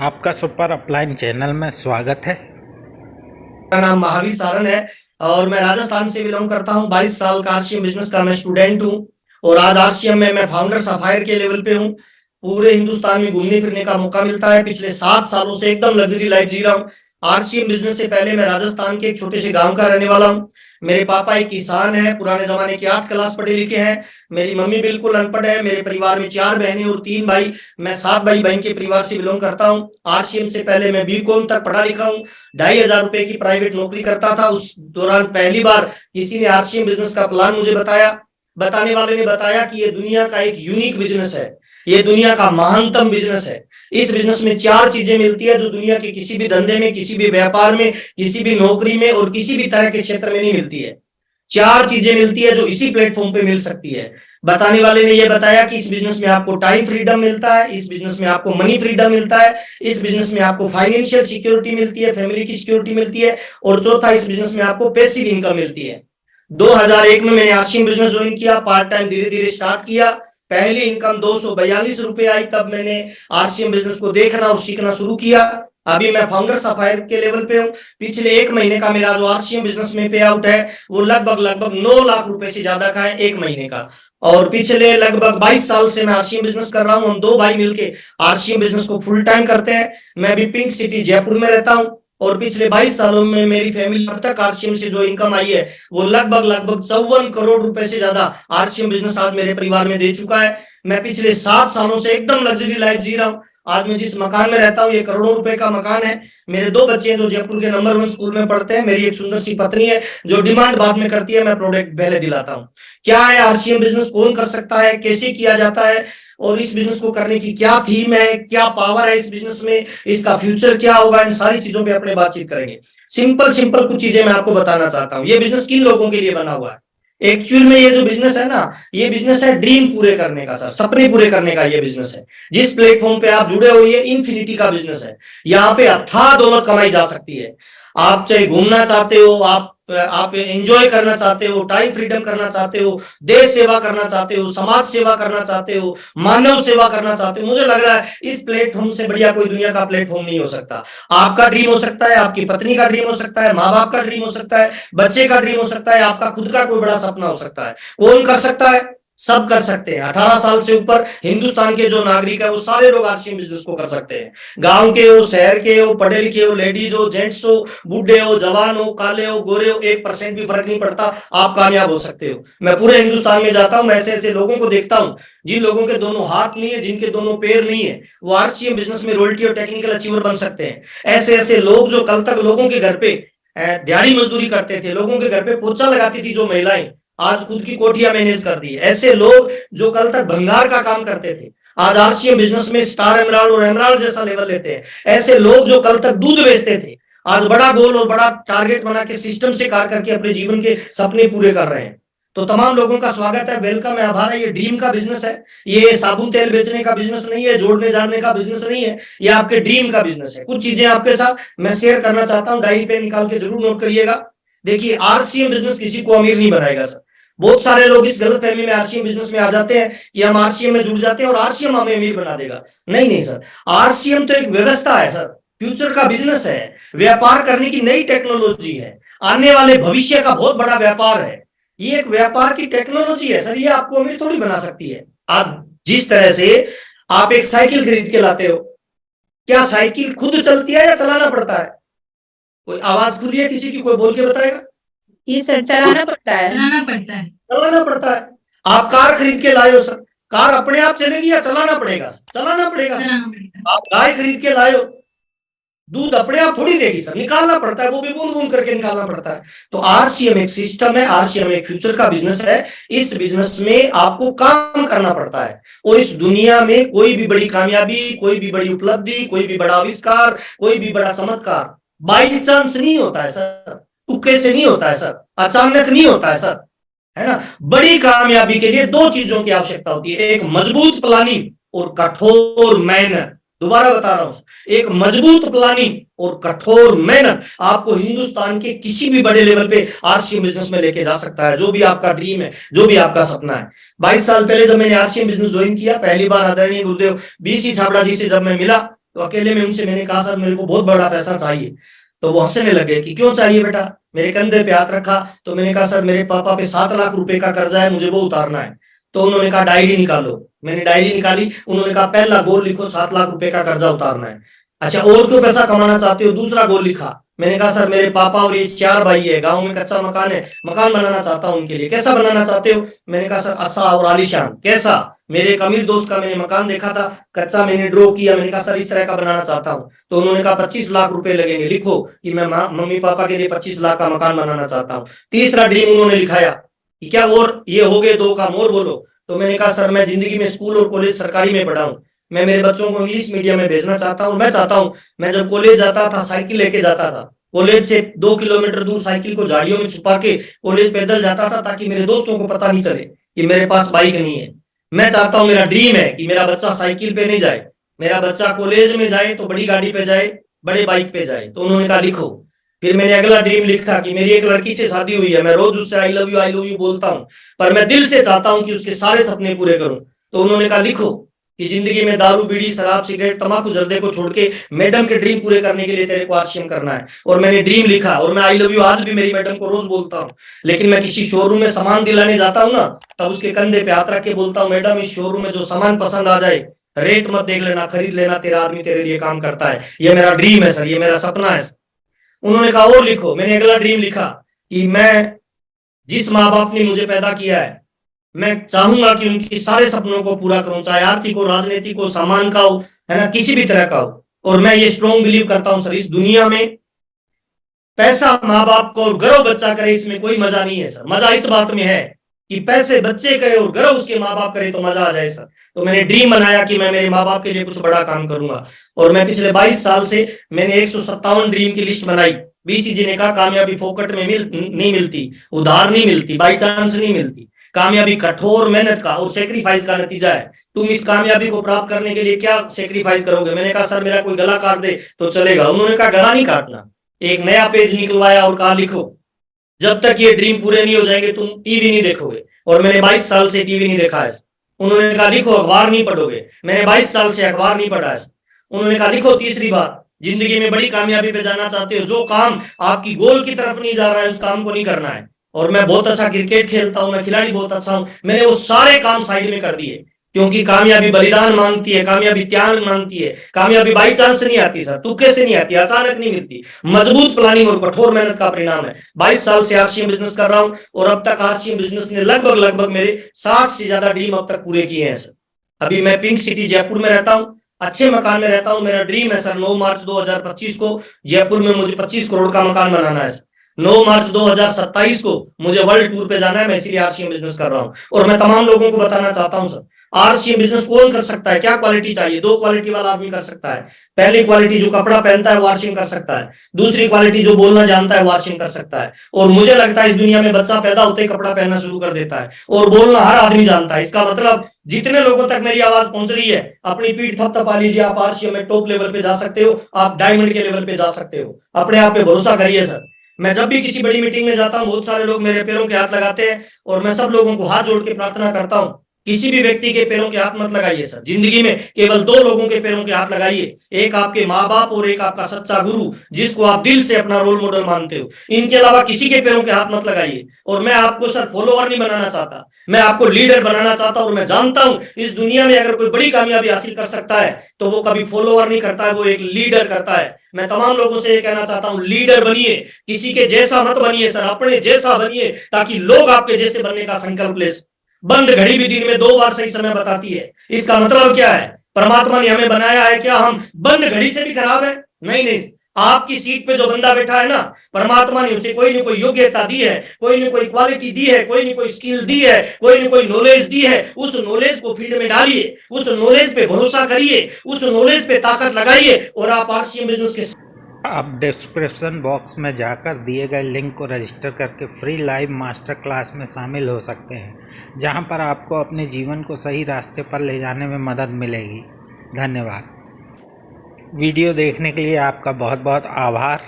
आपका super upline channel में स्वागत है। मेरा नाम महावीर सारन है और मैं राजस्थान से बिलोंग करता हूं। 22 साल का आरसीएम बिजनेस का मैं स्टूडेंट हूं और आज आरसीएम में मैं फाउंडर सफायर के लेवल पे हूं। पूरे हिंदुस्तान में घूमने फिरने का मौका मिलता है। पिछले 7 सालों से एकदम लग्जरी लाइफ जी रहा हूं। आरसीएम बिजनेस से पहले मैं राजस्थान के एक छोटे से गांव का रहने वाला हूं। मेरे पापा एक किसान है, पुराने जमाने के 8 क्लास पढ़े लिखे हैं। मेरी मम्मी बिल्कुल अनपढ़ है। मेरे परिवार में 4 बहनें और 3 भाई। मैं 7 भाई बहन के परिवार से बिलोंग करता हूं। आरसीएम से पहले मैं बीकॉम तक पढ़ा लिखा हूं। 2,500 रुपए की प्राइवेट नौकरी करता था। उस दौरान पहली बार किसी ने आरसीएम बिजनेस का प्लान मुझे बताया। बताने वाले ने बताया कि ये दुनिया का एक यूनिक बिजनेस है, ये दुनिया का महानतम बिजनेस है। इस बिजनेस में 4 चीजें मिलती है जो दुनिया के किसी भी धंधे में, किसी भी व्यापार में, किसी भी नौकरी में और किसी भी तरह के क्षेत्र में नहीं मिलती है। 4 चीजें मिलती है जो इसी प्लेटफॉर्म पे मिल सकती है। बताने वाले ने यह बताया कि इस बिजनेस में आपको टाइम फ्रीडम मिलता है, इस बिजनेस में आपको मनी फ्रीडम मिलता है, इस बिजनेस में आपको फाइनेंशियल सिक्योरिटी मिलती है, फैमिली की सिक्योरिटी मिलती है और चौथा, इस बिजनेस में आपको पैसिव इनकम मिलती है। 2001 में मैंने आरसीएम बिजनेस ज्वाइन किया, पार्ट टाइम धीरे धीरे स्टार्ट किया। पहली इनकम 242 रुपए आई, तब मैंने आरसीएम बिजनेस को देखना और सीखना शुरू किया। अभी मैं फाउंडर सफायर के लेवल पे हूं। पिछले 1 महीने का मेरा जो आरसीएम बिजनेस में पे आउट है वो लगभग 9 लाख रुपए से ज्यादा का है 1 महीने का। और पिछले लगभग 22 साल से मैं आरसीएम बिजनेस कर रहा हूं। हम 2 भाई मिलके आरसीएम बिजनेस को फुल टाइम करते हैं। मैं भी पिंक सिटी जयपुर में रहता हूं और पिछले 22 सालों में मेरी फैमिली अब तक आरसीएम से जो इनकम आई है वो लगभग 54 करोड़ रुपए से ज्यादा आरसीएम बिजनेस आज मेरे परिवार में दे चुका है। मैं पिछले 7 सालों से एकदम लग्जरी लाइफ जी रहा हूं। आज मैं जिस मकान में रहता हूं ये करोड़ों रुपए का मकान है। मेरे 2 बच्चे हैं जो जयपुर के नंबर 1 स्कूल में पढ़ते हैं। मेरी एक सुंदर सी पत्नी है जो डिमांड बाद में करती है, मैं प्रोडक्ट पहले दिलाता हूं। क्या है आरसीएम बिजनेस, कौन कर सकता है, कैसे किया जाता है और इस बिजनेस को करने की क्या थीम है, क्या पावर है इस बिजनेस में, इसका फ्यूचर क्या होगा, इन सारी चीजों पे अपने बातचीत करेंगे। सिंपल कुछ चीजें मैं आपको बताना चाहता हूं। ये बिजनेस किन लोगों के लिए बना हुआ है? एक्चुअल में ये जो बिजनेस है ना, ये बिजनेस है ड्रीम पूरे करने का सर, सपने पूरे करने का ये बिजनेस है। जिस प्लेटफॉर्म पे आप जुड़े हो ये इन्फिनिटी का बिजनेस है। यहाँ पे अथाह दौलत कमाई जा सकती है। आप चाहे घूमना चाहते हो, आप एंजॉय करना चाहते हो, टाइम फ्रीडम करना चाहते हो, देश सेवा करना चाहते हो, समाज सेवा करना चाहते हो, मानव सेवा करना चाहते हो, मुझे लग रहा है इस प्लेटफॉर्म से बढ़िया कोई दुनिया का प्लेटफॉर्म नहीं हो सकता। आपका ड्रीम हो सकता है, आपकी पत्नी का ड्रीम हो सकता है, माँ बाप का ड्रीम हो सकता है, बच्चे का ड्रीम हो सकता है, आपका खुद का कोई बड़ा सपना हो सकता है। कौन कर सकता है? सब कर सकते हैं। 18 साल से ऊपर हिंदुस्तान के जो नागरिक है वो सारे लोग आरसीएम बिजनेस को कर सकते हैं। गांव के हो, शहर के हो, पढ़े लिखे हो, लेडीज हो, जेंट्स हो, बूढ़े हो, जवान हो, काले हो, गोरे हो, 1% भी फर्क नहीं पड़ता, आप कामयाब हो सकते हो। मैं पूरे हिंदुस्तान में जाता हूं, मैं ऐसे ऐसे लोगों को देखता हूं जिन लोगों के दोनों हाथ नहीं है, जिनके दोनों पैर नहीं है, वो आरसीएम बिजनेस में रॉयल्टी और टेक्निकल अचीवर बन सकते हैं। ऐसे ऐसे लोग जो कल तक लोगों के घर पे दिहाड़ी मजदूरी करते थे, लोगों के घर पे पोछा लगाती थी जो महिलाएं, आज खुद की कोठियां मैनेज कर दी है। ऐसे लोग जो कल तक भंगार का काम करते थे आज आरसीएम बिजनेस में स्टार एमराल्ड और एमराल्ड जैसा लेवल लेते हैं। ऐसे लोग जो कल तक दूध बेचते थे आज बड़ा गोल और बड़ा टारगेट बना के सिस्टम से कार्य करके अपने जीवन के सपने पूरे कर रहे हैं। तो तमाम लोगों का स्वागत है, वेलकम है, आभार है। ये ड्रीम का बिजनेस है, ये साबुन तेल बेचने का बिजनेस नहीं है, जोड़ने जाड़ने का बिजनेस नहीं है, ये आपके ड्रीम का बिजनेस है। कुछ चीजें आपके साथ मैं शेयर करना चाहता हूं, डायरी पे निकाल के जरूर नोट करिएगा। देखिए, आरसीएम बिजनेस किसी को अमीर नहीं बनाएगा सर। बहुत सारे लोग इस गलत फहमी में आरसीएम बिजनेस में आ जाते हैं कि हम आरसीएम में जुड़ जाते हैं और आरसीएम हमें अमीर बना देगा। नहीं सर, आरसीएम तो एक व्यवस्था है सर, फ्यूचर का बिजनेस है, व्यापार करने की नई टेक्नोलॉजी है, आने वाले भविष्य का बहुत बड़ा व्यापार है। ये एक व्यापार की टेक्नोलॉजी है सर, ये आपको अमीर थोड़ी बना सकती है। आप जिस तरह से आप एक साइकिल खरीद के लाते हो, क्या साइकिल खुद चलती है या चलाना पड़ता है? कोई आवाज खुली है किसी की? कोई बोल के बताएगा? ये सर चलाना पड़ता है। चलाना पड़ता है। आप कार खरीद के लाए हो सर, कार अपने आप चलेगी या चलाना पड़ेगा? चलाना पड़ेगा। आप गाय खरीद के लाए हो, दूध अपने आप थोड़ी देगी सर, निकालना पड़ता है, वो भी बूंद बूंद करके निकालना पड़ता है। तो आरसीएम एक सिस्टम है, आरसीएम एक फ्यूचर का बिजनेस है। इस बिजनेस में आपको काम करना पड़ता है और इस दुनिया में कोई भी बड़ी कामयाबी, कोई भी बड़ी उपलब्धि, कोई भी बड़ा आविष्कार, कोई भी बड़ा चमत्कार बाई चांस नहीं होता है सर, तुक्के से नहीं होता है सर, अचानक नहीं होता है सर, है ना। बड़ी कामयाबी के लिए 2 चीजों की आवश्यकता होती है, एक मजबूत प्लानिंग और कठोर मेहनत। दोबारा बता रहा हूं, एक मजबूत प्लानिंग और कठोर मेहनत आपको हिंदुस्तान के किसी भी बड़े लेवल पे आरसीएम बिजनेस में लेके जा सकता है। जो भी आपका ड्रीम है, जो भी आपका सपना है। 22 साल पहले जब मैंने आरसीएम बिजनेस ज्वाइन किया, पहली बार आदरणीय गुरुदेव बीसी छाबड़ा जी से जब मैं मिला तो अकेले में उनसे मैंने कहा सर मेरे को बहुत बड़ा पैसा चाहिए। तो वो हंसने लगे कि क्यों चाहिए बेटा। मेरे कंधे पे हाथ रखा तो मैंने कहा सर मेरे पापा पे 7 लाख रुपए का कर्जा है, मुझे वो उतारना है। तो उन्होंने कहा डायरी निकालो। मैंने डायरी निकाली। उन्होंने कहा पहला गोल लिखो, 7 लाख रुपए का कर्जा उतारना है। अच्छा और क्यों पैसा कमाना चाहते हो, दूसरा गोल लिखा। मैंने कहा सर मेरे पापा और ये 4 भाई है, गांव में कच्चा मकान है, मकान बनाना चाहता हूं उनके लिए। कैसा बनाना चाहते हो। मैंने कहा सर अच्छा और आलीशान। कैसा। मेरे एक अमीर दोस्त का मैंने मकान देखा था, कच्चा, मैंने ड्रॉ किया। मैंने कहा सर इस तरह का बनाना चाहता हूं। तो उन्होंने कहा 25 लाख रुपए लगेंगे, लिखो कि मैं मम्मी पापा के लिए 25 लाख का मकान बनाना चाहता हूं। तीसरा ड्रीम उन्होंने लिखाया कि क्या और ये हो गए 2 काम और बोलो। तो मैंने कहा सर मैं जिंदगी में स्कूल और कॉलेज सरकारी में पढ़ा हूं, मैं मेरे बच्चों को इंग्लिश मीडियम में भेजना चाहता हूं। मैं चाहता हूं, मैं जब कॉलेज जाता था साइकिल लेके जाता था, कॉलेज से 2 किलोमीटर दूर साइकिल को झाड़ियों में छुपा के कॉलेज पैदल जाता था, ताकि मेरे दोस्तों को पता नहीं चले कि मेरे पास बाइक नहीं है। मैं चाहता हूं, मेरा ड्रीम है कि मेरा बच्चा साइकिल पे नहीं जाए, मेरा बच्चा कॉलेज में जाए तो बड़ी गाड़ी पे जाए, बड़े बाइक पे जाए। तो उन्होंने कहा लिखो। फिर मैंने अगला ड्रीम लिखा कि मेरी एक लड़की से शादी हुई है, मैं रोज उससे आई लव यू बोलता हूं, पर मैं दिल से चाहता हूं कि उसके सारे सपने पूरे करूं। तो उन्होंने कहा लिखो कि जिंदगी में दारू बीड़ी शराब सिगरेट तंबाकू जर्दे को छोड़ के मैडम के ड्रीम पूरे करने के लिए तेरे को आरसीएम करना है। और मैंने ड्रीम लिखा और मैं आई लव यू आज भी मेरी मैडम को रोज बोलता हूँ। लेकिन मैं किसी शोरूम में सामान दिलाने जाता हूँ ना, तब उसके कंधे पे हाथ रख के बोलता हूँ मैडम इस शोरूम में जो सामान पसंद आ जाए रेट मत देख लेना, खरीद लेना, तेरा आदमी तेरे लिए काम करता है। ये मेरा ड्रीम है सर, ये मेरा सपना है सर। उन्होंने कहा और लिखो। मैंने अगला ड्रीम लिखा कि मैं जिस माँ बाप ने मुझे पैदा किया है, मैं चाहूंगा कि उनकी सारे सपनों को पूरा करूं, चाहे आर्थिक हो, राजनीतिक हो, सामान का हो, है ना, किसी भी तरह का हो। और मैं ये स्ट्रॉन्ग बिलीव करता हूं सर, इस दुनिया में पैसा माँ बाप को और गर्व बच्चा करे इसमें कोई मजा नहीं है सर। मजा इस बात में है कि पैसे बच्चे करे और गर्व उसके माँ बाप करे तो मजा आ जाए सर। तो मैंने ड्रीम बनाया कि मैं मेरे माँ बाप के लिए कुछ बड़ा काम करूंगा। और मैं पिछले 22 साल से मैंने 157 ड्रीम की लिस्ट बनाई। बीसीजी ने कहा कामयाबी फोकट में नहीं मिलती, उधार नहीं मिलती, बाई चांस नहीं मिलती। कामयाबी कठोर मेहनत का और सेक्रीफाइस का नतीजा है। तुम इस कामयाबी को प्राप्त करने के लिए क्या सेक्रीफाइस करोगे। मैंने कहा सर मेरा कोई गला काट दे तो चलेगा। उन्होंने कहा गला नहीं काटना। एक नया पेज निकलवाया और कहा लिखो जब तक ये ड्रीम पूरे नहीं हो जाएंगे तुम टीवी नहीं देखोगे। और मैंने 22 साल से टीवी नहीं देखा है। उन्होंने कहा लिखो अखबार नहीं पढ़ोगे। मैंने 22 साल से अखबार नहीं पढ़ा है। उन्होंने कहा लिखो तीसरी बात, जिंदगी में बड़ी कामयाबी पे जाना चाहते हो, जो काम आपकी गोल की तरफ नहीं जा रहा है उस काम को नहीं करना है। और मैं बहुत अच्छा क्रिकेट खेलता हूं, मैं खिलाड़ी बहुत अच्छा हूं, मैंने वो सारे काम साइड में कर दिए। क्योंकि कामयाबी बलिदान मांगती है, कामयाबी त्याग मांगती है, कामयाबी बाई चांस नहीं आती सर, तुक्के से नहीं आती, अचानक नहीं मिलती। मजबूत प्लानिंग और कठोर मेहनत का परिणाम है। 22 साल से आरसीएम बिजनेस कर रहा हूं और अब तक आरसीएम बिजनेस ने लगभग मेरे 60 से ज्यादा ड्रीम अब तक पूरे किए हैं सर। अभी मैं पिंक सिटी जयपुर में रहता हूं, अच्छे मकान में रहता हूं। मेरा ड्रीम है सर 9 मार्च 2025 को जयपुर में मुझे 25 करोड़ का मकान बनाना है। 9 मार्च 2027 को मुझे वर्ल्ड टूर पे जाना है। मैं इसलिए आरसीएम बिजनेस कर रहा हूं और मैं तमाम लोगों को बताना चाहता हूं सर आरसीएम बिजनेस कौन कर सकता है, क्या क्वालिटी चाहिए। 2 क्वालिटी वाला आदमी कर सकता है। पहली क्वालिटी जो कपड़ा पहनता है वो आरसीएम कर सकता है। दूसरी क्वालिटी जो बोलना जानता है वो आरसीएम कर सकता है। और मुझे लगता है इस दुनिया में बच्चा पैदा होते ही कपड़ा पहनना शुरू कर देता है और बोलना हर आदमी जानता है। इसका मतलब जितने लोगों तक मेरी आवाज पहुंच रही है अपनी पीठ थपथपा लीजिए। आप आरसीएम में टॉप लेवल पे जा सकते हो, आप डायमंड के लेवल पे जा सकते हो। अपने आप पे भरोसा करिए सर। मैं जब भी किसी बड़ी मीटिंग में जाता हूं बहुत सारे लोग मेरे पैरों के हाथ लगाते हैं और मैं सब लोगों को हाथ जोड़ के प्रार्थना करता हूं किसी भी व्यक्ति के पैरों के हाथ मत लगाइए सर। जिंदगी में केवल 2 लोगों के पैरों के हाथ लगाइए, एक आपके माँ बाप और एक आपका सच्चा गुरु जिसको आप दिल से अपना रोल मॉडल मानते हो। इनके अलावा किसी के पैरों के हाथ मत लगाइए। और मैं आपको सर फॉलोअर नहीं बनाना चाहता, मैं आपको लीडर बनाना चाहता हूं। और मैं जानता हूं इस दुनिया में अगर कोई बड़ी कामयाबी हासिल कर सकता है तो वो कभी फॉलोअर नहीं करता है, वो एक लीडर करता है। मैं तमाम लोगों से ये कहना चाहता हूं लीडर बनिए, किसी के जैसा मत बनिए सर, अपने जैसा बनिए ताकि लोग आपके जैसे बनने का संकल्प ले। बंद घड़ी भी दिन में 2 बार सही समय बताती है। इसका मतलब क्या है, परमात्मा ने हमें बनाया है क्या हम बंद घड़ी से भी खराब है? नहीं, आपकी सीट पे जो बंदा बैठा है ना, परमात्मा ने उसे कोई न कोई योग्यता दी है, कोई न कोई क्वालिटी दी है, कोई न कोई स्किल दी है, कोई न कोई नॉलेज दी है। उस नॉलेज को फील्ड में डालिए, उस नॉलेज पे भरोसा करिए, उस नॉलेज पे ताकत लगाइए और आप आरसीएम बिजनेस के आप डिस्क्रिप्शन बॉक्स में जाकर दिए गए लिंक को रजिस्टर करके फ्री लाइव मास्टर क्लास में शामिल हो सकते हैं, जहां पर आपको अपने जीवन को सही रास्ते पर ले जाने में मदद मिलेगी। धन्यवाद। वीडियो देखने के लिए आपका बहुत बहुत आभार।